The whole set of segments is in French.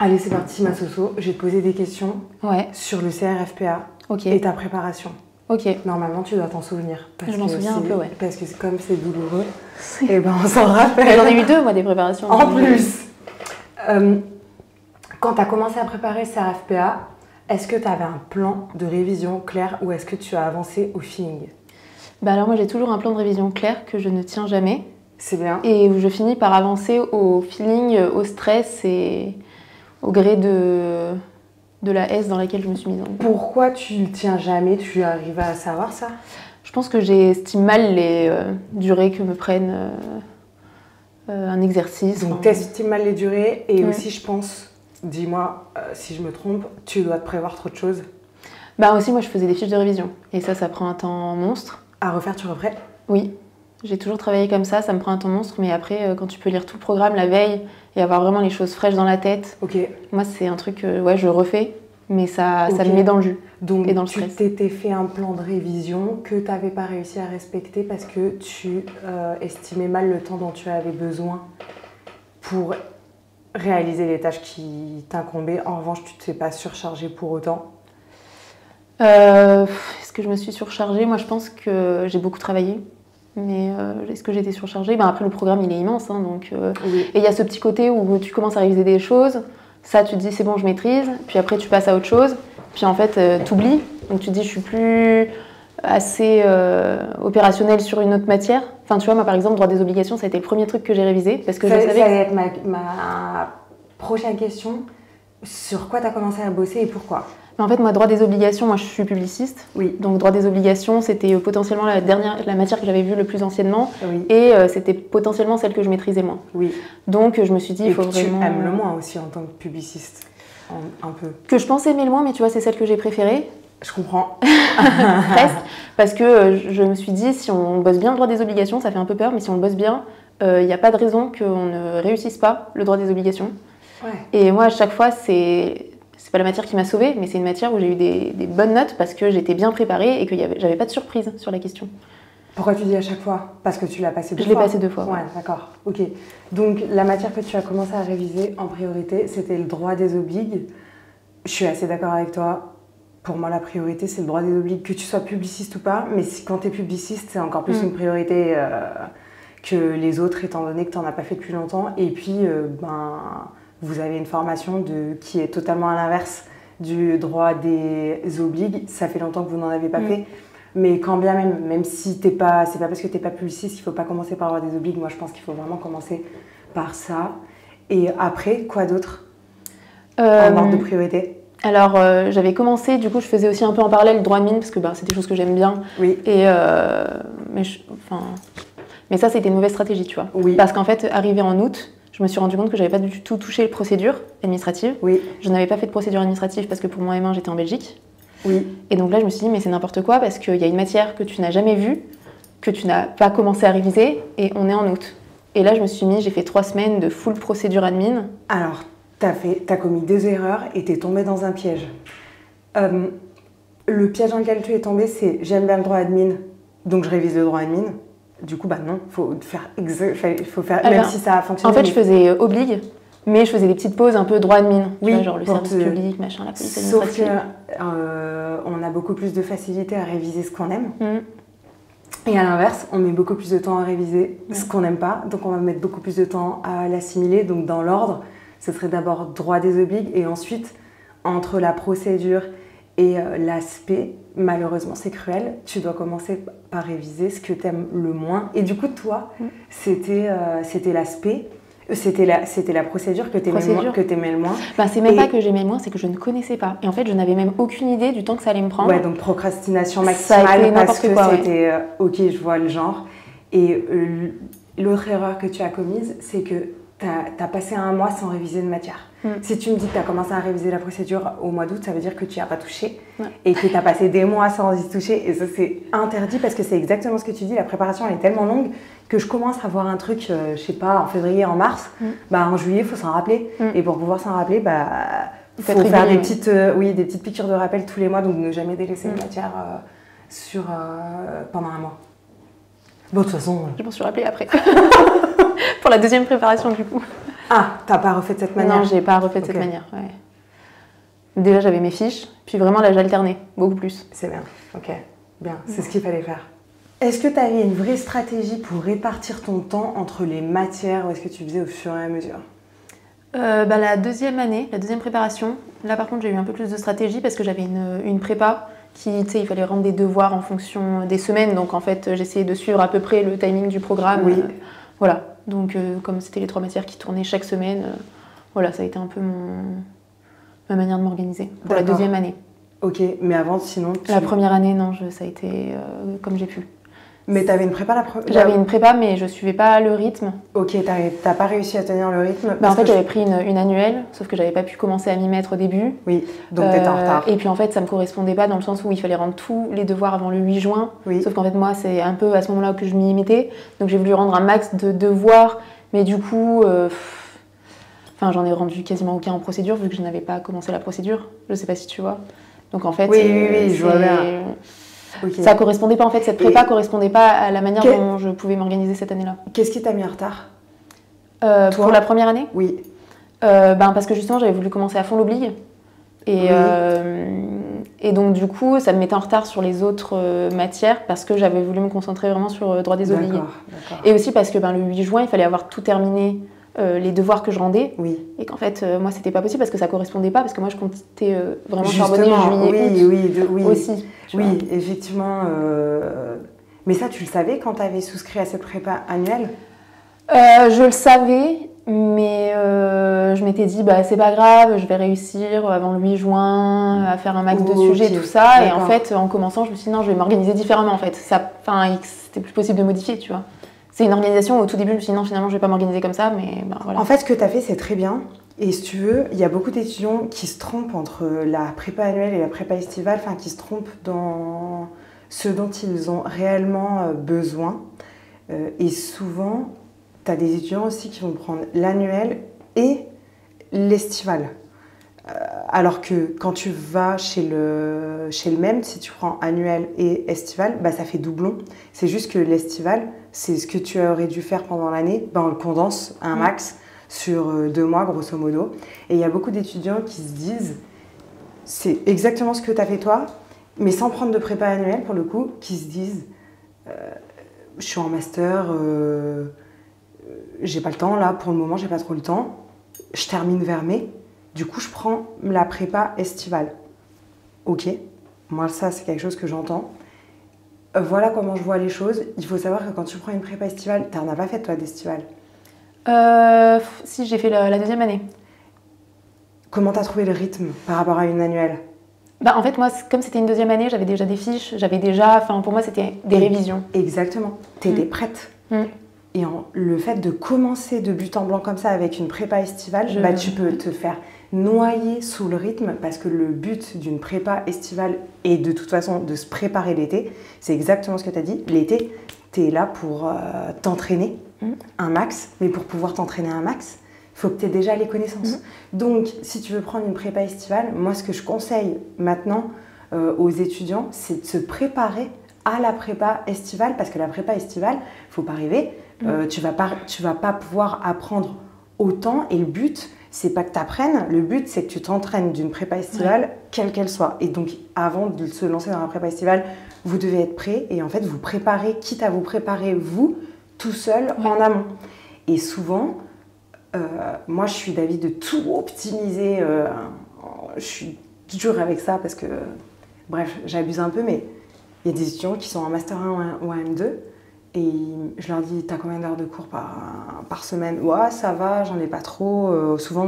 Allez, c'est parti, ma Soso. Je vais te poser des questions Ouais. sur le CRFPA Ok. et ta préparation. Ok. Normalement, tu dois t'en souvenir. Je m'en souviens un peu, ouais. Parce que comme c'est douloureux, et ben on s'en rappelle. J'en ai eu 2, moi, des préparations. En plus, quand tu as commencé à préparer le CRFPA, est-ce que tu avais un plan de révision clair ou est-ce que tu as avancé au feeling? Bah alors moi, j'ai toujours un plan de révision clair que je ne tiens jamais. C'est bien. Et où je finis par avancer au feeling, au stress et au gré de la S dans laquelle je me suis mise. Pourquoi tu ne tiens jamais? Tu arrives à savoir ça? Je pense que j'estime mal les durées que me prennent un exercice. Donc, tu estimes mal les durées et aussi, je pense, dis-moi si je me trompe, tu dois te prévoir trop de choses. Bah aussi, moi, je faisais des fiches de révision. Et ça prend un temps monstre. À refaire, tu referais? Oui. J'ai toujours travaillé comme ça me prend un temps monstre. Mais après, quand tu peux lire tout le programme la veille et avoir vraiment les choses fraîches dans la tête, moi, c'est un truc que ouais, je refais. Mais ça me met dans le jus. Donc, et dans le tu stress. t'étais fait un plan de révision que tu n'avais pas réussi à respecter parce que tu estimais mal le temps dont tu avais besoin pour réaliser les tâches qui t'incombaient. En revanche, tu ne t'es pas surchargée pour autant. Est-ce que je me suis surchargée? Moi, je pense que j'ai beaucoup travaillé. Mais est-ce que j'étais surchargée? Après, le programme, il est immense. Hein, donc, oui. Et il y a ce petit côté où tu commences à réviser des choses. Ça, tu te dis, c'est bon, je maîtrise. Puis après, tu passes à autre chose. Puis en fait, t'oublies. Donc tu te dis, je suis plus assez opérationnelle sur une autre matière. Enfin, tu vois, moi, par exemple, droit des obligations, ça a été le premier truc que j'ai révisé. Parce que ça savais... allait être ma prochaine question. Sur quoi tu as commencé à bosser et pourquoi? En fait, moi, droit des obligations, moi, je suis publiciste. Oui. Donc, droit des obligations, c'était potentiellement la matière que j'avais vue le plus anciennement. Oui. Et c'était potentiellement celle que je maîtrisais moins. Oui. Donc, je me suis dit, il faut vraiment... tu aimes le moins aussi en tant que publiciste, un peu. Que je pensais aimer le moins, mais tu vois, c'est celle que j'ai préférée. Je comprends. Presque. Parce que je me suis dit, si on bosse bien le droit des obligations, ça fait un peu peur, mais si on le bosse bien, il n'y a pas de raison qu'on ne réussisse pas le droit des obligations. Ouais. Et moi, à chaque fois, c'est pas la matière qui m'a sauvée, mais c'est une matière où j'ai eu des bonnes notes parce que j'étais bien préparée et que j'avais pas de surprise sur la question. Pourquoi tu dis à chaque fois? Parce que tu l'as passé 2 fois? Je l'ai passé 2 fois. Ouais, d'accord. Ok. Donc, la matière que tu as commencé à réviser en priorité, c'était le droit des obligues. Je suis assez d'accord avec toi. Pour moi, la priorité, c'est le droit des obligues, que tu sois publiciste ou pas. Mais quand tu es publiciste, c'est encore plus une priorité que les autres, étant donné que tu n'en as pas fait depuis longtemps. Et puis, vous avez une formation qui est totalement à l'inverse du droit des obligues. Ça fait longtemps que vous n'en avez pas fait. Mais quand bien même si c'est pas parce que tu n'es pas publiciste qu'il ne faut pas commencer par le droit des obligues. Moi, je pense qu'il faut vraiment commencer par ça. Et après, quoi d'autre en ordre de priorité? Alors, j'avais commencé, du coup, je faisais aussi un peu en parallèle le droit de mine, parce que c'est des choses que j'aime bien. Oui. Et, mais ça, c'était une mauvaise stratégie, tu vois. Oui. Parce qu'en fait, arrivé en août, je me suis rendu compte que j'avais pas du tout touché les procédures administratives. Oui. Je n'avais pas fait de procédure administrative parce que pour mon M1, j'étais en Belgique. Oui. Et donc là, je me suis dit, mais c'est n'importe quoi, parce qu'il y a une matière que tu n'as jamais vue, que tu n'as pas commencé à réviser, et on est en août. Et là, j'ai fait 3 semaines de full procédure admin. Alors, t'as commis 2 erreurs et t'es tombée dans un piège. Le piège dans lequel tu es tombée, c'est j'aime bien le droit admin, donc je révise le droit admin. Du coup, non, faut faire même si ça a fonctionné. En fait, je faisais obligue, mais je faisais des petites pauses un peu droit admin. Oui, tu vois, genre le service public, machin, la police administrative. Sauf qu'on a beaucoup plus de facilité à réviser ce qu'on aime. Et à l'inverse, on met beaucoup plus de temps à réviser ce qu'on n'aime pas, donc on va mettre beaucoup plus de temps à l'assimiler. Donc dans l'ordre, ce serait d'abord droit des obligues et ensuite, entre la procédure et l'aspect, malheureusement c'est cruel, tu dois commencer par réviser ce que tu aimes le moins. Et du coup, toi, c'était l'aspect, c'était la procédure que tu aimais le moins. C'est même pas que j'aimais le moins, c'est que je ne connaissais pas. Et en fait, je n'avais même aucune idée du temps que ça allait me prendre. Ouais, donc procrastination maximale parce que c'était ok, je vois le genre. Et l'autre erreur que tu as commise, c'est que tu as passé 1 mois sans réviser une matière. Si tu me dis que tu as commencé à réviser la procédure au mois d'août, ça veut dire que tu n'y as pas touché et que tu as passé des mois sans y toucher. Et ça, c'est interdit parce que c'est exactement ce que tu dis. La préparation, elle est tellement longue que je commence à voir un truc, je sais pas, en février, en mars. En juillet, il faut s'en rappeler. Et pour pouvoir s'en rappeler, il faut faire des petites piqûres de rappel tous les mois. Donc, ne jamais délaisser une matière pendant 1 mois. Bon, de toute façon... Je m'en suis rappelée après. Pour la deuxième préparation, du coup. Ah, t'as pas refait de cette manière? Non, j'ai pas refait de cette manière. Ouais. Déjà, j'avais mes fiches, puis vraiment là, j'alternais beaucoup plus. C'est bien, ok, bien, c'est ce qu'il fallait faire. Est-ce que tu avais une vraie stratégie pour répartir ton temps entre les matières ou est-ce que tu faisais au fur et à mesure? La deuxième année, la deuxième préparation, là par contre j'ai eu un peu plus de stratégie parce que j'avais une prépa qui, tu sais, il fallait rendre des devoirs en fonction des semaines, donc en fait j'essayais de suivre à peu près le timing du programme. Oui. Voilà, donc comme c'était les 3 matières qui tournaient chaque semaine, voilà, ça a été un peu ma manière de m'organiser pour la deuxième année. Ok, mais avant sinon La première année, non, ça a été comme j'ai pu. Mais t'avais une prépa J'avais une prépa, mais je suivais pas le rythme. Ok, t'as pas réussi à tenir le rythme? En fait, j'avais pris une annuelle, sauf que j'avais pas pu commencer à m'y mettre au début. Oui, donc t'étais en retard. Et puis en fait, ça me correspondait pas dans le sens où il fallait rendre tous les devoirs avant le 8 juin. Oui. Sauf qu'en fait, moi, c'est un peu à ce moment-là que je m'y mettais. Donc j'ai voulu rendre un max de devoirs, mais du coup, j'en ai rendu quasiment aucun en procédure, vu que je n'avais pas commencé la procédure. Je sais pas si tu vois. Donc en fait, oui, je vois bien. Okay. Ça correspondait pas en fait, cette prépa correspondait pas à la manière dont je pouvais m'organiser cette année-là. Qu'est-ce qui t'a mis en retard? Pour la première année? Oui. Parce que justement j'avais voulu commencer à fond l'oblig et donc du coup ça me mettait en retard sur les autres matières parce que j'avais voulu me concentrer vraiment sur droit des obligues. Et aussi parce que le 8 juin il fallait avoir tout terminé. Les devoirs que je rendais et qu'en fait moi c'était pas possible parce que ça correspondait pas parce que moi je comptais vraiment charbonner juillet août aussi oui effectivement mais ça tu le savais quand tu avais souscrit à cette prépa annuelle? Je le savais mais je m'étais dit c'est pas grave, je vais réussir avant le 8 juin à faire un max de sujets tout ça et en fait en commençant je me suis dit non je vais m'organiser différemment en fait c'était plus possible de modifier tu vois. C'est une organisation où au tout début, je me suis dit non, finalement, je vais pas m'organiser comme ça, mais voilà. En fait, ce que tu as fait, c'est très bien. Et si tu veux, il y a beaucoup d'étudiants qui se trompent entre la prépa annuelle et la prépa estivale, qui se trompent dans ce dont ils ont réellement besoin. Et souvent, tu as des étudiants aussi qui vont prendre l'annuel et l'estival. Alors que quand tu vas chez le même, si tu prends annuel et estival, ça fait doublon. C'est juste que l'estival, c'est ce que tu aurais dû faire pendant l'année, on le condense à un max sur 2 mois grosso modo. Et il y a beaucoup d'étudiants qui se disent, c'est exactement ce que tu as fait toi, mais sans prendre de prépa annuelle pour le coup, qui se disent, je suis en master, j'ai pas le temps là, pour le moment j'ai pas trop le temps, je termine vers mai. Du coup, je prends la prépa estivale. Ok, moi ça c'est quelque chose que j'entends. Voilà comment je vois les choses. Il faut savoir que quand tu prends une prépa estivale, tu n'en as pas fait toi d'estival? Si, j'ai fait la deuxième année. Comment tu as trouvé le rythme par rapport à une annuelle? En fait, moi, comme c'était une deuxième année, j'avais déjà des fiches, pour moi c'était des révisions. Exactement, tu étais prête. Et le fait de commencer de but en blanc comme ça avec une prépa estivale, tu peux te faire noyer sous le rythme parce que le but d'une prépa estivale est de toute façon de se préparer l'été. C'est exactement ce que tu as dit. L'été, tu es là pour t'entraîner un max, mais pour pouvoir t'entraîner un max, il faut que tu aies déjà les connaissances. Donc, si tu veux prendre une prépa estivale, moi, ce que je conseille maintenant aux étudiants, c'est de se préparer à la prépa estivale parce que la prépa estivale, il ne faut pas rêver, tu vas pas pouvoir apprendre autant et le but, c'est pas que tu apprennes, le but c'est que tu t'entraînes d'une prépa estivale, quelle qu'elle soit. Et donc avant de se lancer dans la prépa estivale, vous devez être prêt et en fait vous préparez, quitte à vous préparer vous, tout seul en amont. Et souvent, moi je suis d'avis de tout optimiser, je suis dure avec ça parce que, bref, j'abuse un peu, mais il y a des étudiants qui sont en Master 1 ou en M2 et je leur dis, t'as combien d'heures de cours par semaine? Ouais, ça va, j'en ai pas trop. Souvent,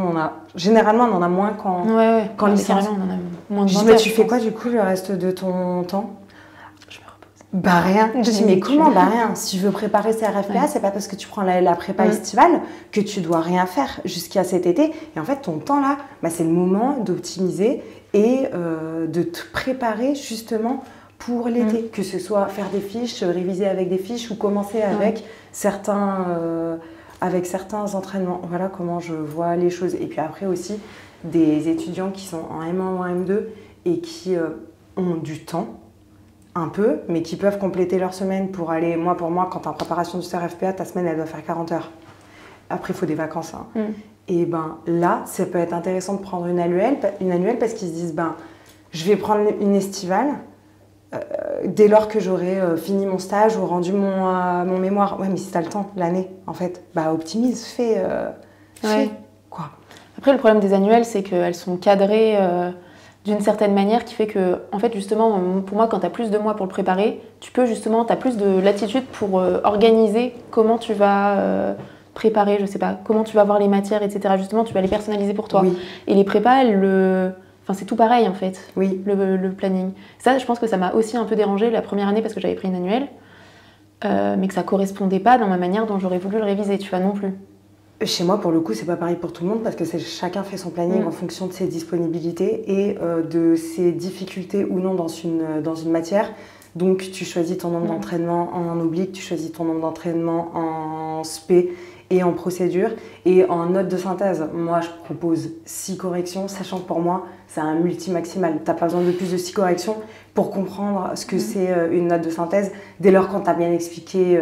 généralement, on en a moins qu'en licence. On en a moins de 20 je dis, mais tu fais quoi du coup le reste de ton temps? Je me repose. Rien. Je dis, mais comment? Rien. Si tu veux préparer CRFPA, c'est pas parce que tu prends la prépa estivale que tu dois rien faire jusqu'à cet été. Et en fait, ton temps là, c'est le moment d'optimiser et de te préparer justement pour l'été, que ce soit faire des fiches, réviser avec des fiches ou commencer avec certains entraînements. Voilà comment je vois les choses. Et puis après aussi, des étudiants qui sont en M1 ou en M2 et qui ont du temps, un peu, mais qui peuvent compléter leur semaine pour aller, pour moi, quand tu es en préparation du CRFPA, ta semaine, elle doit faire 40 heures. Après, il faut des vacances. Et ben là, ça peut être intéressant de prendre une annuelle parce qu'ils se disent, ben, je vais prendre une estivale dès lors que j'aurai fini mon stage ou rendu mon mémoire. Ouais, mais si t'as le temps, l'année, en fait, bah optimise, fais, quoi. Après, le problème des annuelles, c'est qu'elles sont cadrées d'une certaine manière qui fait que, en fait, justement, pour moi, quand tu as plus de mois pour le préparer, tu as plus de latitude pour organiser comment tu vas préparer, je sais pas, comment tu vas voir les matières, etc. Justement, tu vas les personnaliser pour toi. Oui. Et les prépas, enfin, c'est tout pareil, en fait, oui. le planning. Ça, je pense que ça m'a aussi un peu dérangée la première année parce que j'avais pris une annuelle, mais que ça correspondait pas dans ma manière dont j'aurais voulu le réviser, tu vois, non plus. Chez moi, pour le coup, c'est pas pareil pour tout le monde parce que chacun fait son planning en fonction de ses disponibilités et de ses difficultés ou non dans une matière. Donc, tu choisis ton nombre d'entraînements en oblique, tu choisis ton nombre d'entraînements en spé et en procédure. Et en note de synthèse, moi, je propose 6 corrections, sachant que pour moi, c'est un multi-maximal. Tu n'as pas besoin de plus de 6 corrections pour comprendre ce que c'est une note de synthèse. Dès lors, quand tu as bien expliqué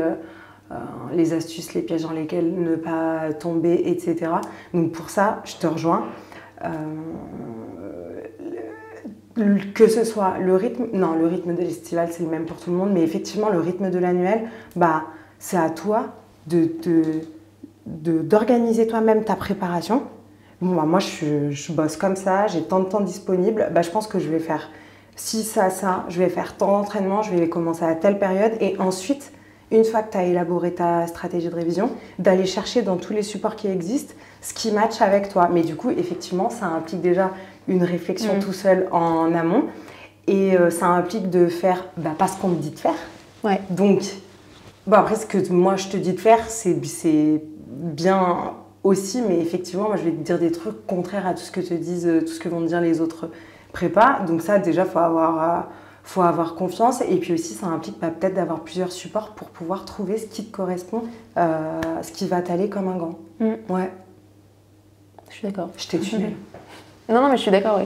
les astuces, les pièges dans lesquels ne pas tomber, etc. Donc pour ça, je te rejoins. Que ce soit le rythme de l'estival, c'est le même pour tout le monde, mais effectivement, le rythme de l'annuel, bah, c'est à toi d'organiser toi-même ta préparation. Bon, bah, moi, je bosse comme ça, j'ai tant de temps disponible, bah, je pense que je vais faire ça, je vais faire tant d'entraînement, je vais commencer à telle période, et ensuite, une fois que tu as élaboré ta stratégie de révision, d'aller chercher dans tous les supports qui existent ce qui matche avec toi. Mais du coup, effectivement, ça implique déjà une réflexion tout seul en amont, et ça implique de faire pas ce qu'on me dit de faire. Ouais. Donc, après, ce que moi je te dis de faire, c'est bien aussi, mais effectivement, moi je vais te dire des trucs contraires à tout ce que vont te dire les autres prépas. Donc ça, déjà, faut avoir confiance, et puis aussi ça implique peut-être d'avoir plusieurs supports pour pouvoir trouver ce qui te correspond, ce qui va t'aller comme un gant. Ouais. Je suis d'accord. Je t'ai tué. Non, mais je suis d'accord, oui.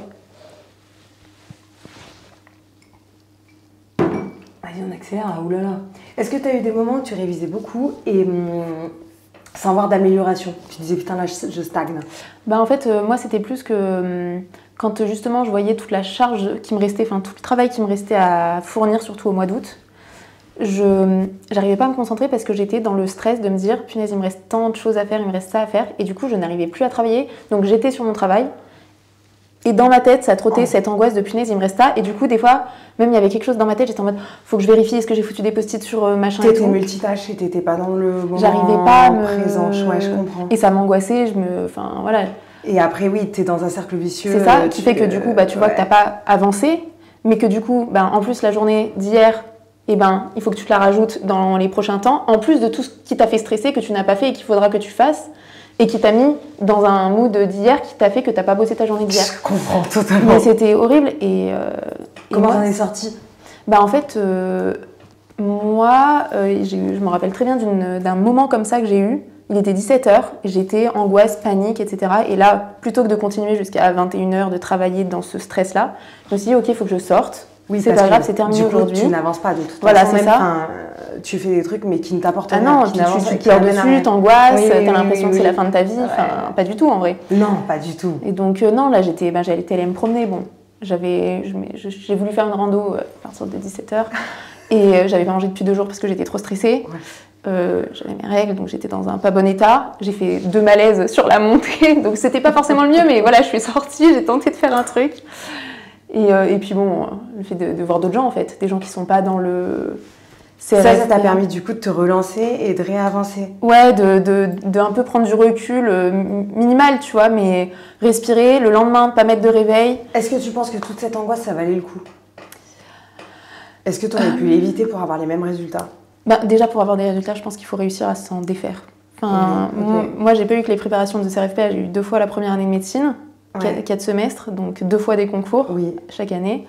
Vas-y, on accélère. Oulala. Est-ce que tu as eu des moments où tu révisais beaucoup et sans voir d'amélioration? Tu disais putain là je stagne. En fait, moi c'était plus que quand justement je voyais toute la charge qui me restait, enfin tout le travail qui me restait à fournir, surtout au mois d'août, j'arrivais pas à me concentrer parce que j'étais dans le stress de me dire punaise, il me reste tant de choses à faire, il me reste ça à faire, et du coup je n'arrivais plus à travailler, donc j'étais sur mon travail. Et dans ma tête, ça trottait cette angoisse de punaise, il me reste ça. Et du coup, des fois, même il y avait quelque chose dans ma tête, j'étais en mode, faut que je vérifie, est-ce que j'ai foutu des post-it sur machin et tout. T'étais multitâche et t'étais pas dans le moment J'arrivais pas à présent. Ouais, je comprends. Et ça m'angoissait, enfin voilà. Et après, oui, t'es dans un cercle vicieux. C'est ça qui fait que du coup, tu vois que t'as pas avancé, mais que du coup, en plus, la journée d'hier, il faut que tu te la rajoutes dans les prochains temps, en plus de tout ce qui t'a fait stresser, que tu n'as pas fait et qu'il faudra que tu fasses. Et qui t'a mis dans un mood d'hier qui t'a fait que t'as pas bossé ta journée d'hier. Je comprends totalement. Mais c'était horrible. Comment t'en es sortie? En fait, moi, je me rappelle très bien d'un moment comme ça que j'ai eu. Il était 17h, j'étais angoisse, panique, etc. Et là, plutôt que de continuer jusqu'à 21h de travailler dans ce stress-là, je me suis dit, ok, il faut que je sorte. Oui, c'est pas grave, c'est terminé aujourd'hui. Tu n'avances pas de toute façon. Voilà, c'est ça. Tu fais des trucs mais qui ne t'apportent rien. Ah non, tu pleures dessus, t'angoisses, t'as l'impression que c'est la fin de ta vie. Enfin, pas du tout en vrai. Non, pas du tout. Et donc non, là j'étais allée me promener. Bon, j'ai voulu faire une rando à partir de 17h et j'avais pas mangé depuis 2 jours parce que j'étais trop stressée. J'avais mes règles, donc j'étais dans un pas bon état. J'ai fait 2 malaises sur la montée, donc c'était pas forcément le mieux, mais voilà, je suis sortie, j'ai tenté de faire un truc. Et puis bon, le fait de voir d'autres gens en fait, des gens qui sont pas dans le... Ça t'a permis du coup de te relancer et de réavancer. Ouais, de un peu prendre du recul minimal, tu vois, mais respirer, le lendemain, pas mettre de réveil. Est-ce que tu penses que toute cette angoisse, ça valait le coup? Est-ce que tu aurais pu l'éviter pour avoir les mêmes résultats? Déjà, pour avoir des résultats, je pense qu'il faut réussir à s'en défaire. Enfin, moi, j'ai pas eu que les préparations de CRFPA, j'ai eu 2 fois la première année de médecine, 4 semestres, donc 2 fois des concours chaque année.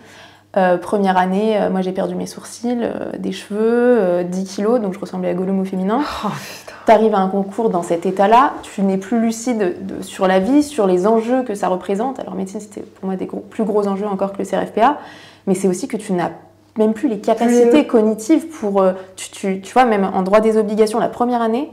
Première année, moi j'ai perdu mes sourcils, des cheveux, 10 kilos, donc je ressemblais à Gollum au féminin. T'arrives à un concours dans cet état-là, tu n'es plus lucide sur la vie, sur les enjeux que ça représente. Alors médecine, c'était pour moi des plus gros enjeux encore que le CRFPA, mais c'est aussi que tu n'as même plus les capacités cognitives pour... Tu vois, même en droit des obligations, la première année,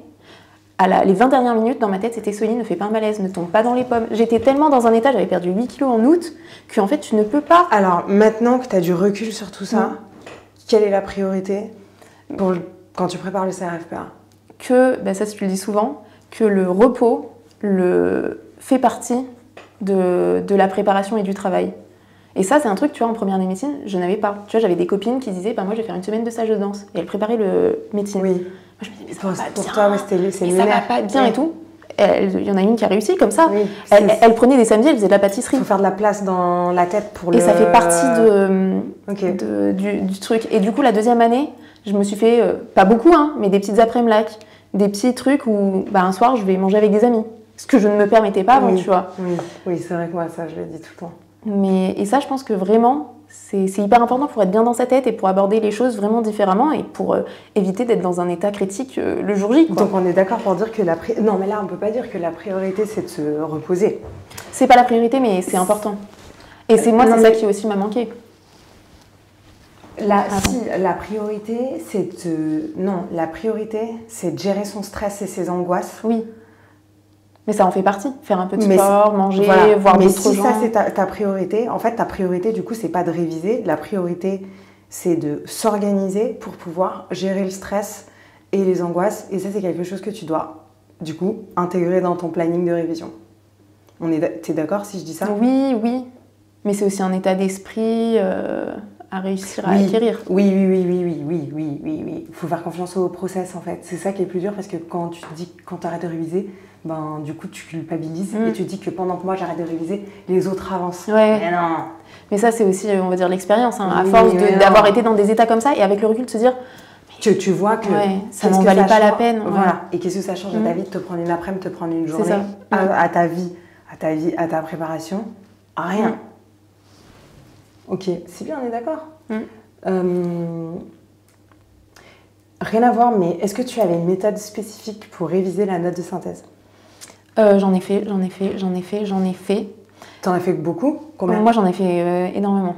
Les 20 dernières minutes, dans ma tête, c'était Soline, ne fais pas un malaise, ne tombe pas dans les pommes. J'étais tellement dans un état, j'avais perdu 8 kilos en août, qu'en fait, tu ne peux pas. Alors, maintenant que tu as du recul sur tout ça, quelle est la priorité quand tu prépares le CRFPA? Ça tu le dis souvent, que le repos fait partie de la préparation et du travail. Et ça, c'est un truc, tu vois, en première année de médecine, je n'avais pas. Tu vois, j'avais des copines qui disaient, moi, je vais faire une semaine de stage de danse. Et elles préparaient le médecine. Oui. Moi, je me disais, mais ça va pas pour bien. Toi, ouais, c'est ça va pas bien et tout. Il y en a une qui a réussi comme ça. Oui, elle prenait des samedis, elle faisait de la pâtisserie. Il faut faire de la place dans la tête pour Et ça fait partie du truc. Et du coup, la deuxième année, je me suis fait, pas beaucoup, hein, mais des petites après-midi, des petits trucs où un soir, je vais manger avec des amis. Ce que je ne me permettais pas avant, tu vois. Oui, c'est vrai que moi, ça, je le dis tout le temps. Et ça, je pense que vraiment, c'est hyper important pour être bien dans sa tête et pour aborder les choses vraiment différemment et pour éviter d'être dans un état critique le jour J. Quoi. Donc on est d'accord pour dire que non, mais là, on ne peut pas dire que la priorité, c'est de se reposer. C'est pas la priorité, mais c'est important. Et c'est ça qui aussi m'a manqué. La priorité, la priorité, c'est de gérer son stress et ses angoisses. Oui. Mais ça en fait partie. Faire un peu de sport, manger, voir d'autres gens. Mais si ça, c'est ta priorité, en fait, ta priorité, du coup, c'est pas de réviser. La priorité, c'est de s'organiser pour pouvoir gérer le stress et les angoisses. Et ça, c'est quelque chose que tu dois, du coup, intégrer dans ton planning de révision. T'es d'accord si je dis ça? Oui. Mais c'est aussi un état d'esprit à réussir à acquérir. Oui. Il faut faire confiance au process, en fait. C'est ça qui est le plus dur, parce que quand tu arrêtes de réviser, du coup, tu culpabilises et tu dis que pendant que moi j'arrête de réviser, les autres avancent. Ouais. Mais non. Mais ça, c'est aussi, on va dire, l'expérience. Hein, à force d'avoir été dans des états comme ça et avec le recul de se dire. Tu vois que ça n'en valait pas la peine. Voilà. Et qu'est-ce que ça change à ta vie de te prendre une après-midi, de te prendre une journée, à ta vie, à ta préparation? Rien. Ok, c'est bien, on est d'accord. Rien à voir, mais est-ce que tu avais une méthode spécifique pour réviser la note de synthèse? J'en ai fait. T'en as fait beaucoup? Combien? Moi, j'en ai fait énormément.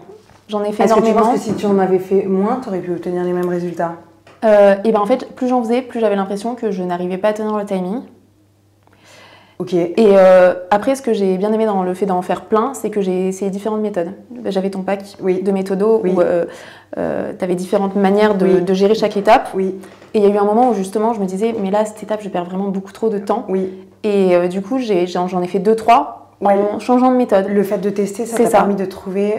Est-ce que tu penses que si tu en avais fait moins, tu aurais pu obtenir les mêmes résultats? En fait, plus j'en faisais, plus j'avais l'impression que je n'arrivais pas à tenir le timing. Ok. Et après, ce que j'ai bien aimé dans le fait d'en faire plein, c'est que j'ai essayé différentes méthodes. J'avais ton pack de méthodo où tu avais différentes manières de gérer chaque étape. Oui. Et il y a eu un moment où justement, je me disais, mais là, cette étape, je perds vraiment beaucoup trop de temps. Oui. Et du coup, j'en ai fait 2-3 en changeant de méthode. Le fait de tester, ça t'a permis de trouver...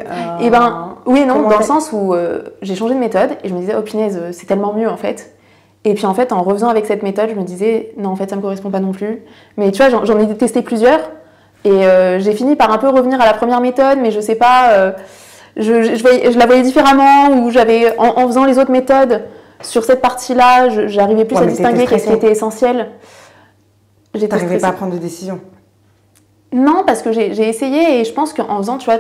oui et non, dans le sens où j'ai changé de méthode et je me disais, oh punaise, c'est tellement mieux en fait. Et puis en fait, en refaisant avec cette méthode, je me disais, non, en fait, ça me correspond pas non plus. Mais tu vois, j'en ai testé plusieurs et j'ai fini par un peu revenir à la première méthode, mais je sais pas, je la voyais différemment ou en faisant les autres méthodes sur cette partie-là, j'arrivais plus à distinguer qu'est-ce qui était essentiel. T'arrivais pas à prendre de décision? Non, parce que j'ai essayé et je pense qu'en faisant, tu vois,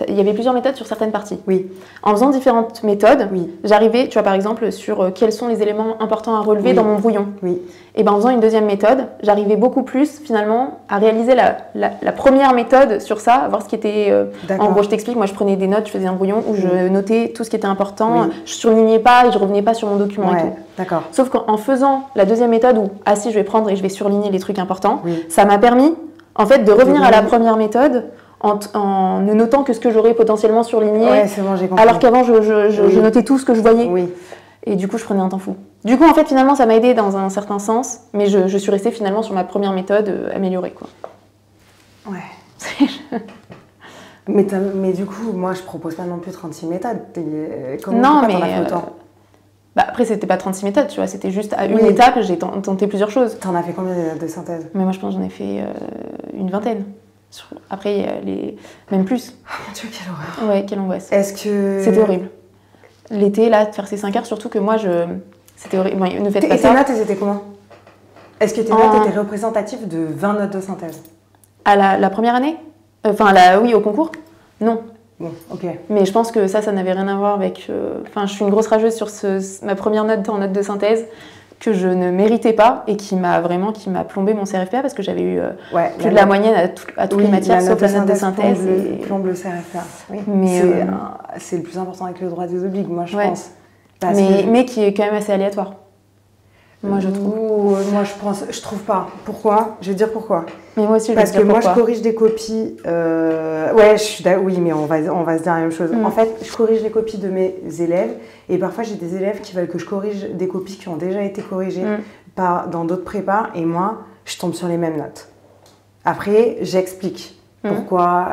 il y avait plusieurs méthodes sur certaines parties. Oui. En faisant différentes méthodes, j'arrivais, tu vois, par exemple, sur quels sont les éléments importants à relever dans mon brouillon. Oui. Et en faisant une deuxième méthode, j'arrivais beaucoup plus, finalement, à réaliser la première méthode sur ça, à voir ce qui était... en gros, je t'explique, moi, je prenais des notes, je faisais un brouillon où je notais tout ce qui était important, je surlignais pas et je revenais pas sur mon document et tout. D'accord. Sauf qu'en faisant la deuxième méthode où, je vais prendre et je vais surligner les trucs importants, ça m'a permis, en fait, de revenir à la première méthode en ne notant que ce que j'aurais potentiellement surligné. Ouais, c'est bon, j'ai compris. Alors qu'avant, je notais tout ce que je voyais. Oui. Et du coup, je prenais un temps fou. Du coup, en fait, finalement, ça m'a aidé dans un certain sens, mais je suis restée finalement sur ma première méthode améliorée, quoi. Ouais. mais du coup, moi, je propose pas non plus 36 méthodes. Comment t'en as fait autant? Après, c'était pas 36 méthodes, tu vois, c'était juste à une étape, j'ai tenté plusieurs choses. T'en as fait combien de synthèse? Mais moi, je pense que j'en ai fait une vingtaine. Après, même plus. Oh mon Dieu, quelle horreur. Ouais, quelle angoisse. Est-ce que... C'était horrible. L'été, là, de faire ces 5 heures, surtout que moi, c'était horrible. Bon, ne faites pas ça. Et tes notes, elles étaient comment? Est-ce que tes notes étaient représentatives de 20 notes de synthèse? À la première année? Oui, au concours? Non. Bon, ok. Mais je pense que ça n'avait rien à voir avec... je suis une grosse rageuse sur ma première note en note de synthèse que je ne méritais pas et qui m'a plombé mon CRFPA parce que j'avais eu plus de la moyenne à toutes les matières sauf la note de synthèse. Plombe le CRFPA. Oui. Mais c'est le plus important avec le droit des obliges, moi je pense. Mais qui est quand même assez aléatoire. Moi, je trouve. Moi, je trouve pas. Pourquoi? Je vais te dire pourquoi. Mais moi aussi, je vais Parce te dire que moi, pourquoi. je corrige des copies. Ouais, oui, mais on va se dire la même chose. En fait, je corrige les copies de mes élèves. Et parfois, j'ai des élèves qui veulent que je corrige des copies qui ont déjà été corrigées dans d'autres prépas. Et moi, je tombe sur les mêmes notes. Après, j'explique. Pourquoi,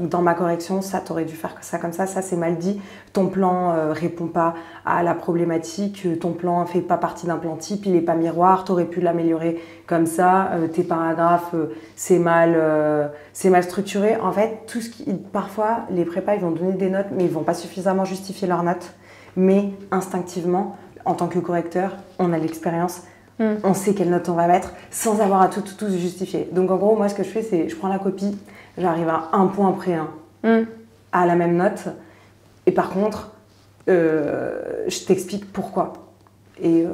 dans ma correction, ça, t'aurais dû faire ça comme ça c'est mal dit, ton plan répond pas à la problématique, ton plan fait pas partie d'un plan type, il est pas miroir, t'aurais pu l'améliorer comme ça, tes paragraphes, c'est mal structuré. En fait, parfois, les prépas, ils vont donner des notes, mais ils vont pas suffisamment justifier leurs notes. Mais instinctivement, en tant que correcteur, on a l'expérience. On sait quelle note on va mettre sans avoir à tout justifier. Donc en gros, moi ce que je fais, c'est je prends la copie, j'arrive à un point près à la même note. Et par contre, je t'explique pourquoi. Et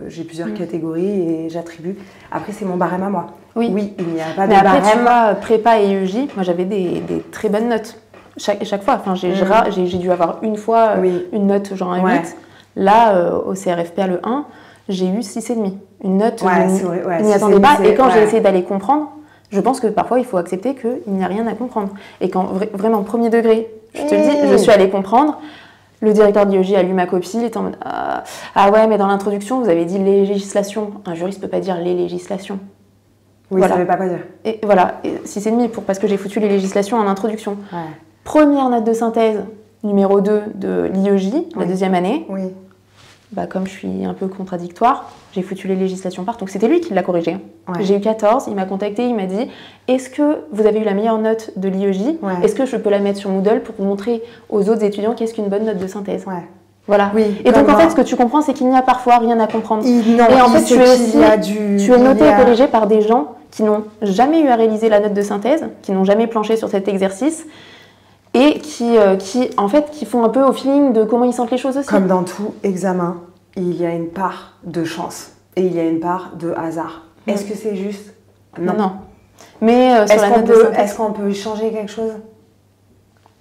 j'ai plusieurs catégories et j'attribue. Après, c'est mon barème à moi. Oui, il n'y a pas de barème. Mais après, tu vois, prépa et EJ, moi j'avais des très bonnes notes. Chaque fois, enfin, j'ai dû avoir une fois une note genre un 8. Là, au CRFPA le 1, j'ai eu 6,5. Une note, je n'y attendais pas. Et quand j'ai essayé d'aller comprendre, je pense que parfois, il faut accepter qu'il n'y a rien à comprendre. Et quand vraiment, premier degré, je te le dis, je suis allée comprendre. Le directeur de l'IEJ a lu ma copie, il était en mode ah ouais, mais dans l'introduction, vous avez dit les législations. Un juriste ne peut pas dire les législations. Oui, voilà. Ça ne veut pas dire. Et voilà, 6,5 parce que j'ai foutu les législations en introduction. Ouais. Première note de synthèse, numéro 2 de l'IEJ, la deuxième année. Oui. Bah, comme je suis un peu contradictoire, j'ai foutu les législations partout. Donc c'était lui qui l'a corrigé. Ouais. J'ai eu 14, il m'a contacté, il m'a dit « Est-ce que vous avez eu la meilleure note de l'IEJ ? Est-ce que je peux la mettre sur Moodle pour montrer aux autres étudiants qu'est-ce qu'une bonne note de synthèse ?» Voilà. Oui, et donc en fait, ce que tu comprends, c'est qu'il n'y a parfois rien à comprendre. Et en fait, tu es noté et corrigé par des gens qui n'ont jamais eu à réaliser la note de synthèse, qui n'ont jamais planché sur cet exercice, et qui font un peu au feeling de comment ils sentent les choses aussi. Comme dans tout examen, il y a une part de chance et il y a une part de hasard. Est-ce que c'est juste? Non. Mais sur la note de synthèse... Est-ce qu'on peut changer quelque chose?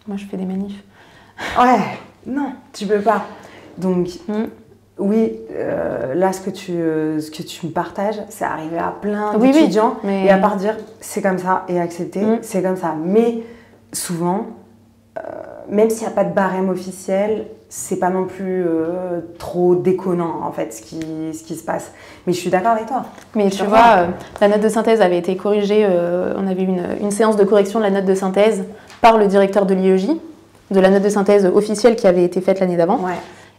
Moi, je fais des manifs. Ouais, non, tu peux pas. Donc, oui, là, ce que tu me partages, c'est arrivé à plein d'étudiants. Et à part dire, c'est comme ça, et accepter, c'est comme ça. Mais souvent... même s'il n'y a pas de barème officiel, c'est pas non plus trop déconnant en fait ce qui se passe. Mais je suis d'accord avec toi. Mais tu vois, la note de synthèse avait été corrigée, on avait eu une séance de correction de la note de synthèse par le directeur de l'IEJ, de la note de synthèse officielle qui avait été faite l'année d'avant. Ouais.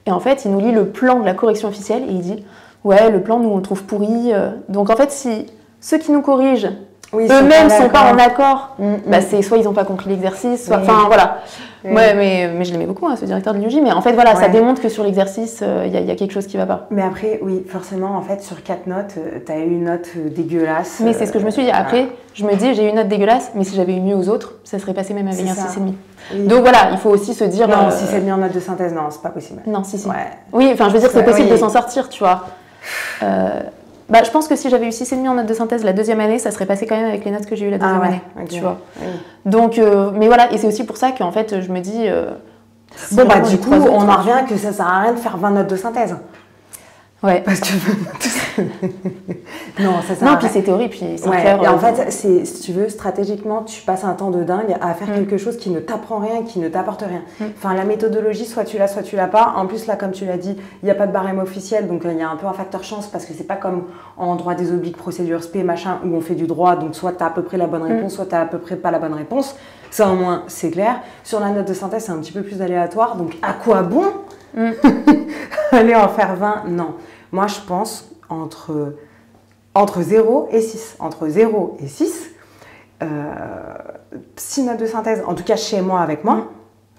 Et en fait, il nous lit le plan de la correction officielle et il dit « Ouais, le plan, nous, on le trouve pourri. » Donc en fait, si ceux qui nous corrigent eux-mêmes sont pas en accord, bah c'est soit ils n'ont pas compris l'exercice, soit... Enfin, voilà. Ouais, mais je l'aimais beaucoup, ce directeur de l'IEJ. Mais en fait, voilà, ça démontre que sur l'exercice, il y a quelque chose qui ne va pas. Mais après, oui, forcément, en fait, sur 4 notes, tu as eu une note dégueulasse. Mais c'est ce que je me suis dit. Après, je me dis, j'ai eu une note dégueulasse, mais si j'avais eu mieux aux autres, ça serait passé même avec un 6,5. Oui. Donc voilà, il faut aussi se dire... Non, 6,5 en note de synthèse, non, c'est pas possible. Non, si. Ouais. Oui, enfin, je veux dire, c'est possible de s'en sortir, tu vois. Bah, je pense que si j'avais eu 6,5 en note de synthèse la deuxième année, ça serait passé quand même avec les notes que j'ai eues la deuxième année. Okay. Tu vois. Oui. Donc, mais voilà, et c'est aussi pour ça qu'en fait, je me dis... bon, bah du coup, on en revient que ça sert à rien de faire 20 notes de synthèse. Ouais. Parce que... non, ça sert à rien. Puis c'était horrible. Puis clair, et en fait, si tu veux, stratégiquement, tu passes un temps de dingue à faire quelque chose qui ne t'apprend rien, qui ne t'apporte rien. Enfin, la méthodologie, soit tu l'as pas. En plus, là, comme tu l'as dit, il n'y a pas de barème officiel, donc il y a un peu un facteur chance, parce que c'est pas comme en droit des obliques, procédure SP, machin, où on fait du droit, donc soit tu as à peu près la bonne réponse, soit tu as à peu près pas la bonne réponse. Ça, au moins, c'est clair. Sur la note de synthèse, c'est un petit peu plus aléatoire, donc à quoi bon aller en faire 20? Non. Moi, je pense entre 0 et 6. Entre 0 et 6, 6 notes de synthèse, en tout cas chez moi, avec moi,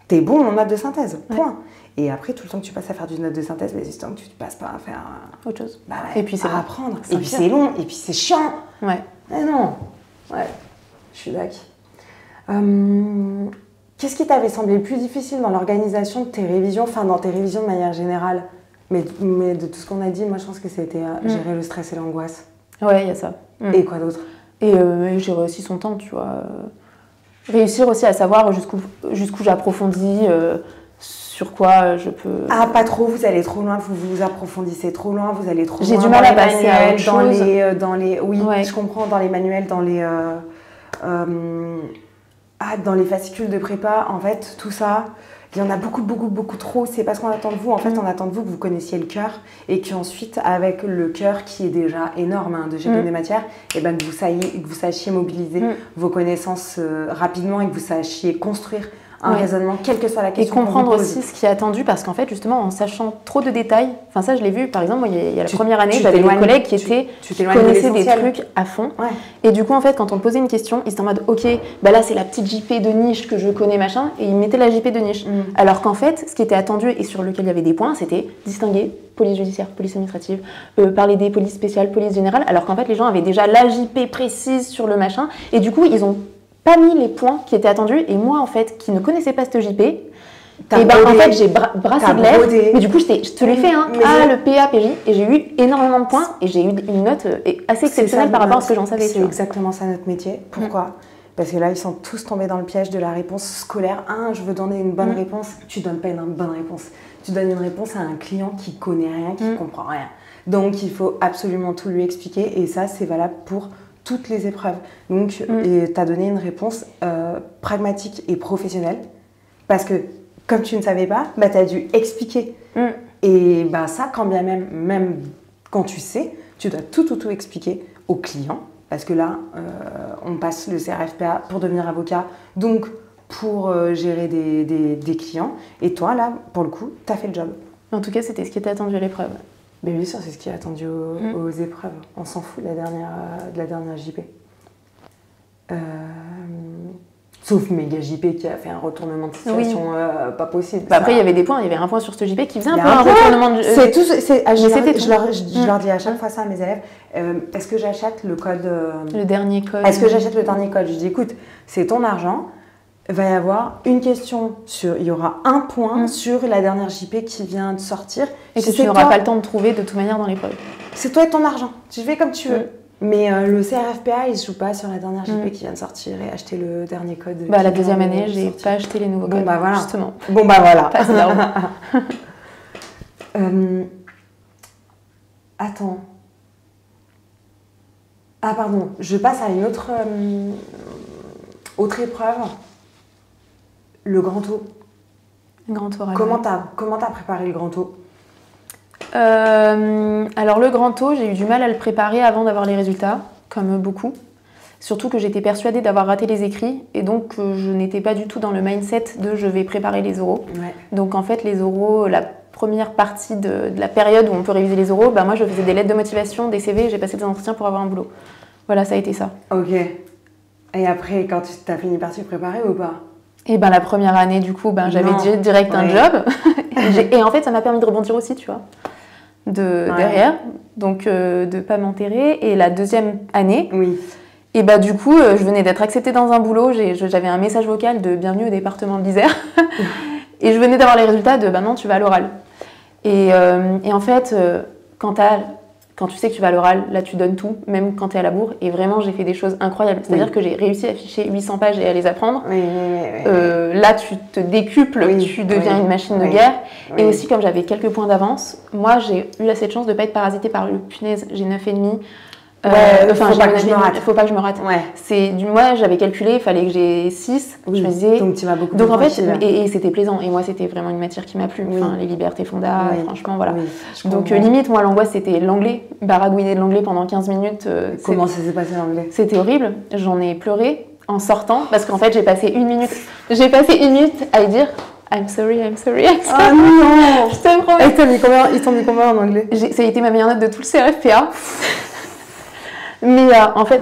t'es bon en note de synthèse, point. Et après, tout le temps que tu passes à faire du note de synthèse, les histoires que tu ne passes pas à faire autre chose. Bah ouais, et puis c'est à apprendre. Et puis c'est long, et puis c'est chiant. Ouais. Mais non. Ouais, je suis d'accord. Qu'est-ce qui t'avait semblé le plus difficile dans l'organisation de tes révisions, enfin dans tes révisions de manière générale? Mais de tout ce qu'on a dit, moi je pense que c'était gérer le stress et l'angoisse. Ouais, il y a ça. Et quoi d'autre? Et gérer aussi son temps, tu vois. Réussir aussi à savoir jusqu'où j'approfondis sur quoi je peux... Ah, pas trop, vous allez trop loin, vous vous approfondissez trop loin, vous allez trop loin. J'ai du mal à passer à autre chose. Oui, Ouais. je comprends, dans les manuels, dans les fascicules de prépa, en fait, tout ça, il y en a beaucoup trop. C'est parce qu'on attend de vous, en fait, on attend de vous que vous connaissiez le cœur et qu'ensuite, avec le cœur qui est déjà énorme de GP des matières, et ben, que vous sachiez mobiliser vos connaissances rapidement et que vous sachiez construire un raisonnement, quelle que soit la question. Et comprendre aussi ce qui est attendu, parce qu'en fait, justement, en sachant trop de détails, enfin ça je l'ai vu, par exemple, moi, il y a la première année, j'avais des collègues qui connaissaient des trucs à fond. Ouais. Et du coup, en fait, quand on posait une question, ils étaient en mode, ok, bah là c'est la petite JP de niche que je connais, machin, et ils mettaient la JP de niche. Alors qu'en fait, ce qui était attendu et sur lequel il y avait des points, c'était distinguer police judiciaire, police administrative, parler des polices spéciales, police générale, alors qu'en fait, les gens avaient déjà la JP précise sur le machin, et du coup, ils ont pas mis les points qui étaient attendus, et moi en fait qui ne connaissais pas cette JP, et ben en fait j'ai brassé de l'air, mais du coup je te l'ai fait le PA PJ, et j'ai eu énormément de points et j'ai eu une note assez exceptionnelle par rapport à ce que j'en savais. C'est exactement ça notre métier. Pourquoi Parce que là ils sont tous tombés dans le piège de la réponse scolaire. Je veux donner une bonne réponse. Tu donnes pas une bonne réponse, tu donnes une réponse à un client qui connaît rien, qui comprend rien, donc il faut absolument tout lui expliquer, et ça c'est valable pour toutes les épreuves. Donc, tu as donné une réponse pragmatique et professionnelle, parce que, comme tu ne savais pas, bah, tu as dû expliquer. Et bah, ça, quand bien même quand tu sais, tu dois tout expliquer au client, parce que là, on passe le CRFPA pour devenir avocat, donc pour gérer des clients. Et toi, là, pour le coup, tu as fait le job. En tout cas, c'était ce qui était attendu à l'épreuve. Mais bien sûr, c'est ce qui est attendu aux épreuves. On s'en fout de la dernière JP. Sauf méga JP qui a fait un retournement de situation pas possible. Bah après, il y avait des points. Il y avait un point sur ce JP qui faisait un peu un retournement de... Je leur dis à chaque fois ça à mes élèves. Est-ce que j'achète le code... Le dernier code. Est-ce que j'achète le dernier code? Je dis, écoute, c'est ton argent. Il va y avoir une question il y aura un point sur la dernière JP qui vient de sortir. Et que tu n'auras pas le temps de trouver de toute manière dans l'épreuve. C'est toi et ton argent. Tu fais comme tu veux. Mais le CRFPA, il ne se joue pas sur la dernière JP qui vient de sortir et acheter le dernier code. Bah, la deuxième année, j'ai pas acheté les nouveaux codes. Bah voilà. Justement. Bon bah voilà. Attends. Ah pardon, je passe à une autre épreuve. Le grand taux. Grand oral. Comment t'as préparé le grand taux? Alors le grand taux, j'ai eu du mal à le préparer avant d'avoir les résultats, comme beaucoup. Surtout que j'étais persuadée d'avoir raté les écrits, et donc je n'étais pas du tout dans le mindset de je vais préparer les oraux. Ouais. Donc en fait les oraux, la première partie de la période où on peut réviser les oraux, bah moi je faisais des lettres de motivation, des CV, j'ai passé des entretiens pour avoir un boulot. Voilà, ça a été ça. Ok. Et après, quand tu t'as fini par te préparer ou pas? Et ben la première année, du coup, j'avais direct un job. Et en fait, ça m'a permis de rebondir aussi, tu vois, derrière. Donc, de ne pas m'enterrer. Et la deuxième année, et bah du coup, je venais d'être acceptée dans un boulot. J'avais un message vocal de bienvenue au département de l'Isère. Et je venais d'avoir les résultats de non, tu vas à l'oral. Et en fait, quand tu sais que tu vas à l'oral, là tu donnes tout, même quand tu es à la bourre. Et vraiment, j'ai fait des choses incroyables. C'est-à-dire que j'ai réussi à afficher 800 pages et à les apprendre. Là, tu te décuples, tu deviens une machine de guerre. Et aussi, comme j'avais quelques points d'avance, moi, j'ai eu cette chance de ne pas être parasitée par le punaise, j'ai 9,5. Faut pas que je me rate. Ouais. Moi, j'avais calculé, il fallait que j'ai 6. Je me disais. Donc, tu vas beaucoup. Donc, en fait, et c'était plaisant. Et moi, c'était vraiment une matière qui m'a plu. Enfin, les libertés fondamentales, franchement, voilà. Donc, limite, moi, l'angoisse, c'était l'anglais. Baragouiner de l'anglais pendant 15 minutes. Comment ça s'est passé l'anglais? C'était horrible. J'en ai pleuré en sortant parce qu'en fait, j'ai passé une minute à lui dire. I'm sorry. Ah non. Je te promets. Ils t'ont mis combien en anglais? Ça a été ma meilleure note de tout le CRFPA. Mais en fait,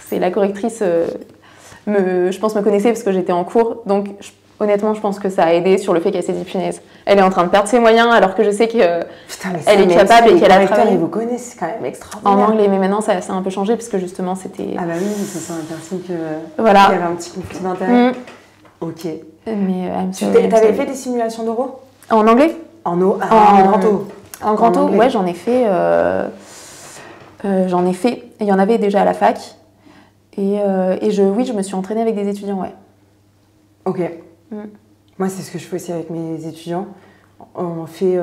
c'est la correctrice, je pense me connaissait parce que j'étais en cours. Donc, honnêtement, je pense que ça a aidé sur le fait qu'elle s'est dit punaise. Elle est en train de perdre ses moyens alors que je sais qu'elle est capable et qu'elle a travaillé. Ils vous connaissent, c'est quand même extraordinaire. En anglais, mais maintenant, ça a un peu changé parce que justement, c'était... Ah bah oui, ça sent intéressant qu'il y voilà. avait un petit conflit d'intérêt. Ok. Mais t'avais fait des simulations d'oraux? En anglais? En grand taux. En grand taux, ouais, j'en ai fait. Il y en avait déjà à la fac. Et je me suis entraînée avec des étudiants, ouais. Ok. Moi, c'est ce que je fais aussi avec mes étudiants. On fait...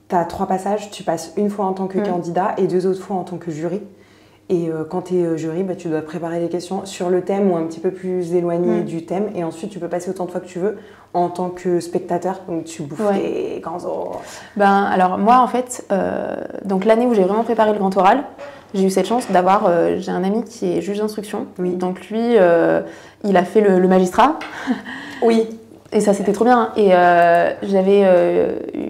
tu as 3 passages, tu passes une fois en tant que candidat et 2 autres fois en tant que jury. Et quand tu es jury, bah, tu dois préparer des questions sur le thème ou un petit peu plus éloigné du thème. Et ensuite, tu peux passer autant de fois que tu veux en tant que spectateur. Donc, tu bouffes les grands oraux. Ben, alors, moi, en fait, donc l'année où j'ai vraiment préparé le grand oral, j'ai eu cette chance d'avoir... j'ai un ami qui est juge d'instruction. Oui. Donc, lui, il a fait le magistrat. Oui. Et ça, c'était trop bien. Et j'avais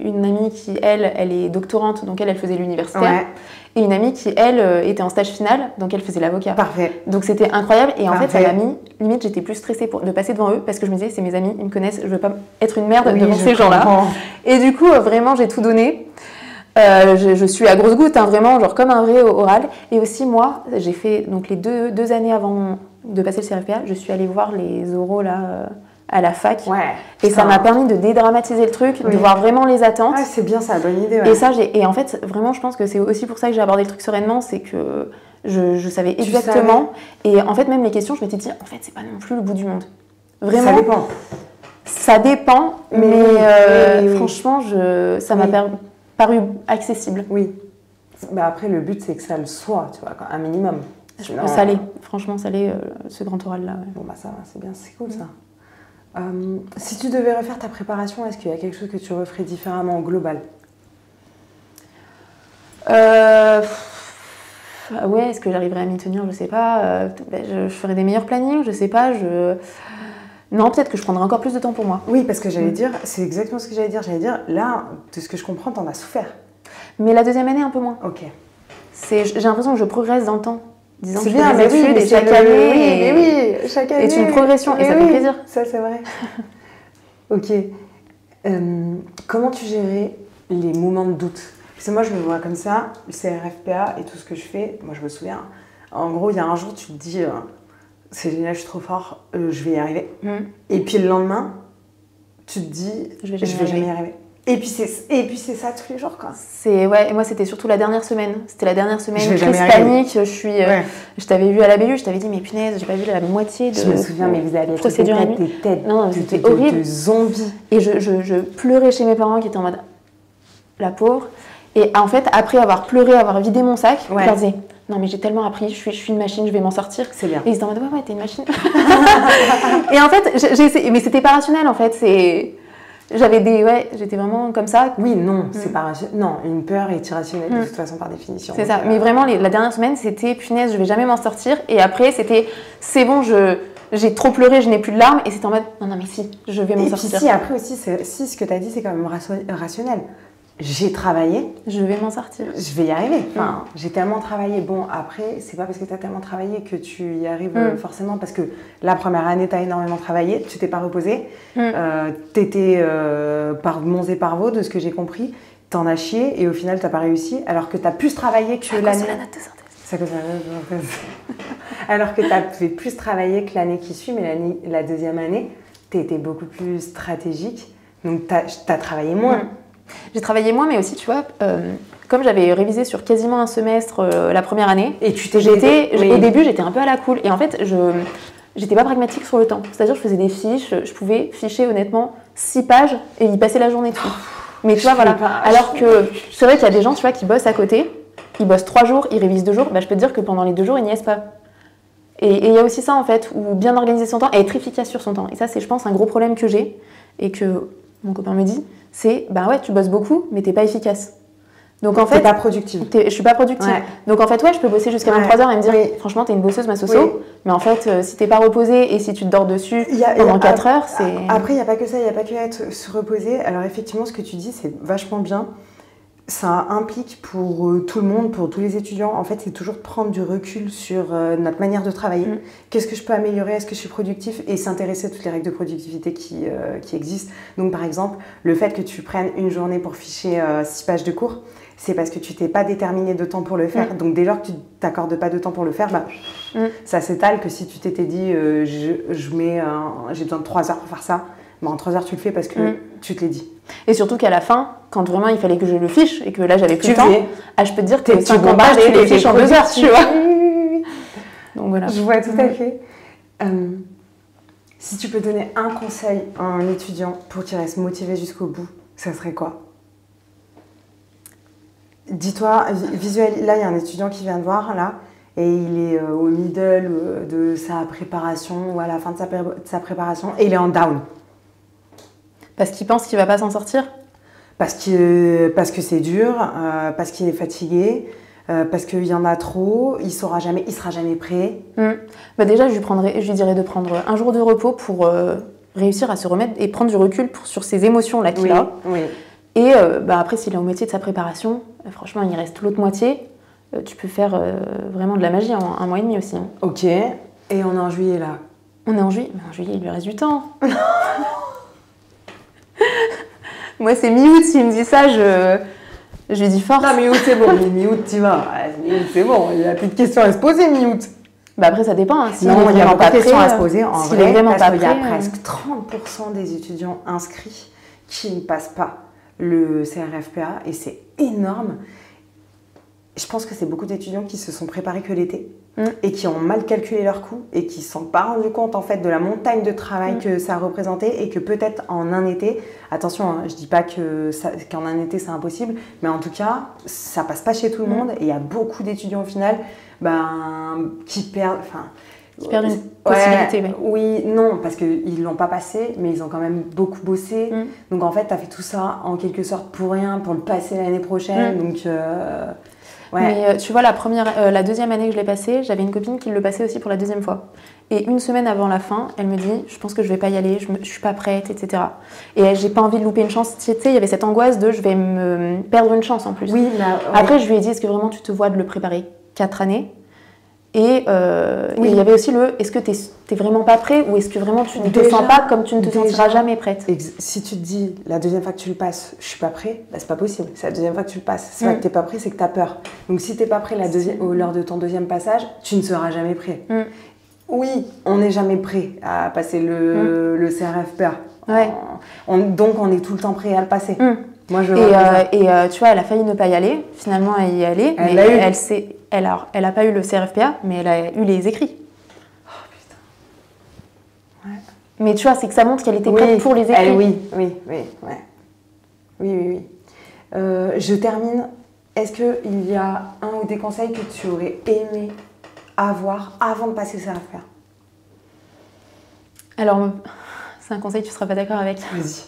une amie qui, elle est doctorante, donc elle faisait l'universitaire. Ouais. Et une amie qui, elle, était en stage final, donc elle faisait l'avocat. Parfait. Donc c'était incroyable. Et en fait, ça m'a mis... Limite, j'étais plus stressée de passer devant eux, parce que je me disais, c'est mes amis, ils me connaissent, je veux pas être une merde devant ces gens-là. Et du coup, vraiment, j'ai tout donné. Je suis à grosses gouttes, hein, vraiment, genre comme un vrai oral. Et aussi, moi, j'ai fait, donc les deux années avant de passer le CRFPA, je suis allée voir les oraux, là... à la fac. Ouais, et ça m'a permis de dédramatiser le truc, de voir vraiment les attentes. Ah, c'est bien, ça, bonne idée. Ouais. Et en fait, vraiment, je pense que c'est aussi pour ça que j'ai abordé le truc sereinement, c'est que je savais exactement. Et en fait, même les questions, je m'étais dit, en fait, c'est pas non plus le bout du monde. Vraiment. Ça dépend. Ça dépend, mais franchement, ça m'a paru accessible. Oui. Bah après, le but, c'est que ça le soit, tu vois, un minimum. Sinon... Ça l'est, franchement, ça l'est, ce grand oral-là. Ouais. Bon, bah ça va, c'est bien, c'est cool, ça. Si tu devais refaire ta préparation, est-ce qu'il y a quelque chose que tu referais différemment au global? Ouais, est-ce que j'arriverais à m'y tenir? Je sais pas. Je ferais des meilleurs plannings, je sais pas. Non, peut-être que je prendrais encore plus de temps pour moi. Oui, parce que j'allais dire, c'est exactement ce que j'allais dire. J'allais dire, là, de ce que je comprends, t'en as souffert. Mais la deuxième année, un peu moins. Ok. J'ai l'impression que je progresse dans le temps. Disons que je bien, fais des études et chaque année. Chaque année. est une progression et ça fait plaisir. Ça, c'est vrai. Ok. Comment tu gérais les moments de doute? Parce que moi, je me vois comme ça, le CRFPA et tout ce que je fais. Moi, je me souviens. En gros, il y a un jour, tu te dis, c'est génial, je suis trop fort, je vais y arriver. Et puis le lendemain, tu te dis, je vais jamais y arriver. Et puis c'est ça tous les jours, quoi. Ouais, et moi c'était surtout la dernière semaine. C'était la dernière semaine, crise panique. Je t'avais vu à la BU, je t'avais dit mais punaise, j'ai pas vu la moitié de. Je me souviens, mais vous aviez des têtes. Non, c'était horrible. De zombies. Et je pleurais chez mes parents qui étaient en mode la pauvre. Et en fait, après avoir pleuré, avoir vidé mon sac, je leur disais non mais j'ai tellement appris, je suis une machine, je vais m'en sortir. C'est bien. Et ils étaient en mode ouais t'es une machine. Et en fait, j'ai essayé, mais c'était pas rationnel en fait. J'étais vraiment comme ça. Oui, non, c'est pas rationnel. Non, une peur est irrationnelle de toute façon par définition. C'est ça. Mais vraiment, la dernière semaine, c'était punaise, je vais jamais m'en sortir. Et après, c'était c'est bon, j'ai trop pleuré, je n'ai plus de larmes. Et c'était en mode non, mais si, je vais m'en sortir. Et puis si, après aussi, ce que tu as dit, c'est quand même rationnel. J'ai travaillé. Je vais m'en sortir. Je vais y arriver. Enfin, j'ai tellement travaillé. Bon, après, c'est pas parce que tu as tellement travaillé que tu y arrives forcément. Parce que la première année, tu as énormément travaillé. Tu t'es pas reposé. Tu étais par Monts et par Vaux, de ce que j'ai compris. T'en as chié et au final, t'as pas réussi. Alors que tu as plus travaillé que l'année. C'est la note de synthèse. C'est à cause de la note de synthèse. Alors que tu as fait plus travailler que l'année qui suit. Mais la deuxième année, tu étais beaucoup plus stratégique. Donc, tu as travaillé moins. J'ai travaillé moins, mais aussi, tu vois, comme j'avais révisé sur quasiment un semestre la première année, et au début, j'étais un peu à la cool. Et en fait, j'étais pas pragmatique sur le temps. C'est-à-dire, je faisais des fiches, je pouvais ficher honnêtement 6 pages et y passer la journée dessus. Mais tu vois, voilà. Alors que c'est vrai qu'il y a des gens, tu vois, qui bossent à côté, ils bossent 3 jours, ils révisent 2 jours. Bah, je peux te dire que pendant les 2 jours, ils n'y est pas. Et il y a aussi ça, en fait, où bien organiser son temps et être efficace sur son temps. Et ça, c'est, je pense, un gros problème que j'ai et que mon copain me dit. C'est, bah ouais, tu bosses beaucoup, mais t'es pas efficace. Donc en fait, t'es pas productive. Je suis pas productive. Ouais. Donc en fait, ouais, je peux bosser jusqu'à 23h et me dire, franchement, t'es une bosseuse, ma soso. Mais en fait, si t'es pas reposée et si tu te dors dessus pendant 4 heures, c'est... Après, il n'y a pas que ça, il n'y a pas que être se reposer. Alors effectivement, ce que tu dis, c'est vachement bien. Ça implique pour tout le monde, pour tous les étudiants, en fait, c'est toujours de prendre du recul sur notre manière de travailler. Qu'est-ce que je peux améliorer? Est-ce que je suis productif? Et s'intéresser à toutes les règles de productivité qui existent. Donc, par exemple, le fait que tu prennes une journée pour ficher 6 pages de cours, c'est parce que tu t'es pas déterminé de temps pour le faire. Donc, dès lors que tu t'accordes pas de temps pour le faire, bah, ça s'étale que si tu t'étais dit j'ai besoin de 3 heures pour faire ça, bah, en 3 heures, tu le fais parce que tu te l'es dit. Et surtout qu'à la fin, quand vraiment il fallait que je le fiche et que là j'avais plus le temps, je peux te dire que 50 pages, tu les fiches en 2 heures, tu vois. Donc voilà. Je vois tout à fait. Si tu peux donner un conseil à un étudiant pour qu'il reste motivé jusqu'au bout, ça serait quoi? Dis-toi, visuel, là il y a un étudiant qui vient de voir, là, et il est au middle de sa préparation, ou à la fin de sa préparation, et il est en down. Parce qu'il pense qu'il va pas s'en sortir? Parce que c'est dur, parce qu'il est fatigué, parce qu'il y en a trop, il sera jamais prêt. Bah déjà, je lui dirais de prendre un jour de repos pour réussir à se remettre et prendre du recul sur ces émotions-là qu'il a. Oui. Et après, s'il est au moitié de sa préparation, franchement, il reste l'autre moitié. Tu peux faire vraiment de la magie en 1 mois et demi aussi. Hein. Ok, et on est en juillet là. On est en juillet, mais en juillet, il lui reste du temps. Moi, c'est mi-août, s'il me dit ça, je lui dis force. Non, mi-août, c'est bon. Mi-août, tu vas. Mi-août, c'est bon. Il n'y a plus de questions à se poser, mi-août. Bah après, ça dépend. Hein. Non, il y a beaucoup de questions à se poser en vrai, parce qu'il y a prêt, presque 30% des étudiants inscrits qui ne passent pas le CRFPA, et c'est énorme. Je pense que c'est beaucoup d'étudiants qui se sont préparés que l'été et qui ont mal calculé leurs coûts et qui ne se sont pas rendus compte en fait de la montagne de travail que ça représentait, et que peut-être en un été, attention, hein, je ne dis pas qu'en un été c'est impossible, mais en tout cas ça passe pas chez tout le monde, et il y a beaucoup d'étudiants au final qui perdent... Qui perdent une possibilité. Oui, non, parce qu'ils ne l'ont pas passé, mais ils ont quand même beaucoup bossé. Donc en fait, tu as fait tout ça en quelque sorte pour rien, pour le passer l'année prochaine. Donc, Mais tu vois, la deuxième année que je l'ai passé, j'avais une copine qui le passait aussi pour la 2e fois. Et 1 semaine avant la fin, elle me dit, je pense que je vais pas y aller, je suis pas prête, etc. Et j'ai pas envie de louper une chance. Tu sais, il y avait cette angoisse de je vais me perdre une chance en plus. Oui, Après, je lui ai dit, est-ce que vraiment tu te vois de le préparer 4 années? Et il y avait aussi est-ce que t'es vraiment pas prêt, ou est-ce que vraiment tu ne te sens pas comme tu ne te sentiras jamais prête? Si tu te dis la 2e fois que tu le passes, je suis pas prêt, c'est pas possible. C'est la 2e fois que tu le passes. C'est pas que t'es pas prêt, c'est que t'as peur. Donc si t'es pas prêt lors de ton 2e passage, tu ne seras jamais prêt. Oui, on n'est jamais prêt à passer le CRFPA. Donc on est tout le temps prêt à le passer. Moi, tu vois, elle a failli ne pas y aller. Finalement, elle y est allée. Elle a pas eu le CRFPA, mais elle a eu les écrits. Oh putain. Ouais. Mais tu vois, c'est que ça montre qu'elle était prête pour les écrits. Oui. Je termine. Est-ce qu'il y a un ou des conseils que tu aurais aimé avoir avant de passer le CRFPA? Alors, c'est un conseil, tu ne seras pas d'accord avec. Vas-y.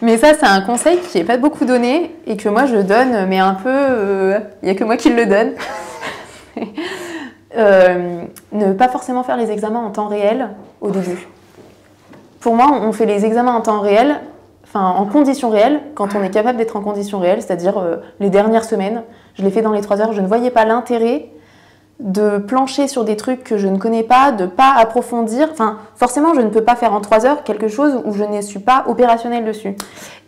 Mais ça, c'est un conseil qui n'est pas beaucoup donné et que moi je donne, mais un peu... Il n'y a que moi qui le donne. Ne pas forcément faire les examens en temps réel au début. Pour moi, on fait les examens en temps réel, en conditions réelles, quand on est capable d'être en conditions réelles, c'est-à-dire les dernières semaines. Je l'ai fait dans les 3 heures, je ne voyais pas l'intérêt de plancher sur des trucs que je ne connais pas, de ne pas approfondir. Forcément, je ne peux pas faire en 3 heures quelque chose où je ne suis pas opérationnelle dessus.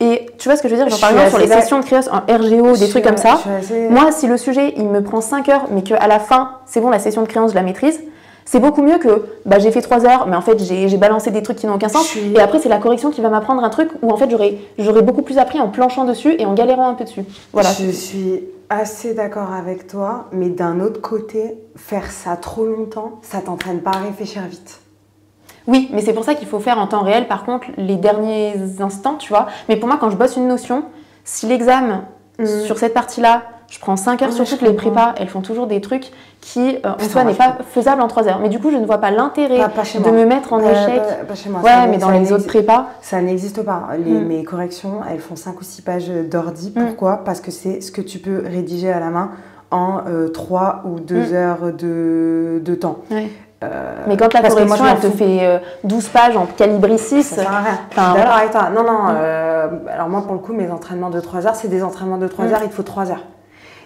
Et tu vois ce que je veux dire? Par exemple, sur les sessions de Krios en RGO, des trucs comme ça. Moi, si le sujet, il me prend 5 heures, mais qu'à la fin, c'est bon, la session de créance, je la maîtrise, c'est beaucoup mieux que j'ai fait 3 heures, mais en fait, j'ai balancé des trucs qui n'ont aucun sens. Et après, c'est la correction qui va m'apprendre un truc où en fait, j'aurais beaucoup plus appris en planchant dessus et en galérant un peu dessus. Voilà. Je suis assez d'accord avec toi, mais d'un autre côté, faire ça trop longtemps, ça t'entraîne pas à réfléchir vite. Oui, mais c'est pour ça qu'il faut faire en temps réel, par contre, les derniers instants, tu vois. Mais pour moi, quand je bosse une notion, si l'examen sur cette partie-là, je prends 5 heures sur toutes les prépas, elles font toujours des trucs qui, en soi, n'est pas faisable en 3 heures. Mais du coup, je ne vois pas l'intérêt de me mettre en échec. Pas chez moi. Ouais, mais dans les autres prépas... Ça n'existe pas. Mes corrections, elles font 5 ou 6 pages d'ordi. Pourquoi? Parce que c'est ce que tu peux rédiger à la main en 3 ou 2 heures de temps. Ouais. Mais quand la correction, elle te fait 12 pages en calibri 6... Ça sert à rien. Je suis d'accord avec toi. Non. Alors moi, pour le coup, mes entraînements de 3 heures, c'est des entraînements de 3 heures, il te faut 3 heures.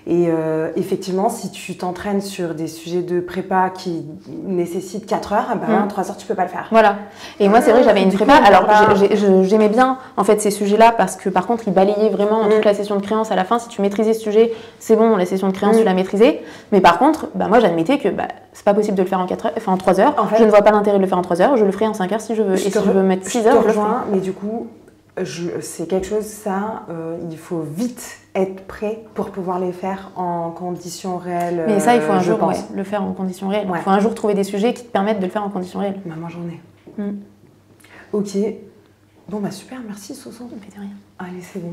Et effectivement, si tu t'entraînes sur des sujets de prépa qui nécessitent 4 heures, en 3 heures, tu peux pas le faire. Voilà. Et moi, c'est vrai, j'avais une prépa. Alors, j'aimais bien en fait ces sujets-là parce que par contre, ils balayaient vraiment toute la session de créance à la fin. Si tu maîtrisais ce sujet, c'est bon, la session de créance, tu l'as maîtrisée. Mais par contre, moi, j'admettais que c'est pas possible de le faire en 3 heures. En fait, je ne vois pas l'intérêt de le faire en 3 heures. Je le ferai en 5 heures si je veux. Et si je veux mettre 6 heures, je le ferai. Mais du coup, c'est quelque chose, il faut vite être prêt pour pouvoir les faire en conditions réelles. Mais ça, il faut un jour le faire en conditions réelles. Il faut un jour trouver des sujets qui te permettent de le faire en conditions réelles. Maman, j'en ai. Ok. Bon, bah super, merci Soso. Ça me fait de rien. Allez, c'est bon.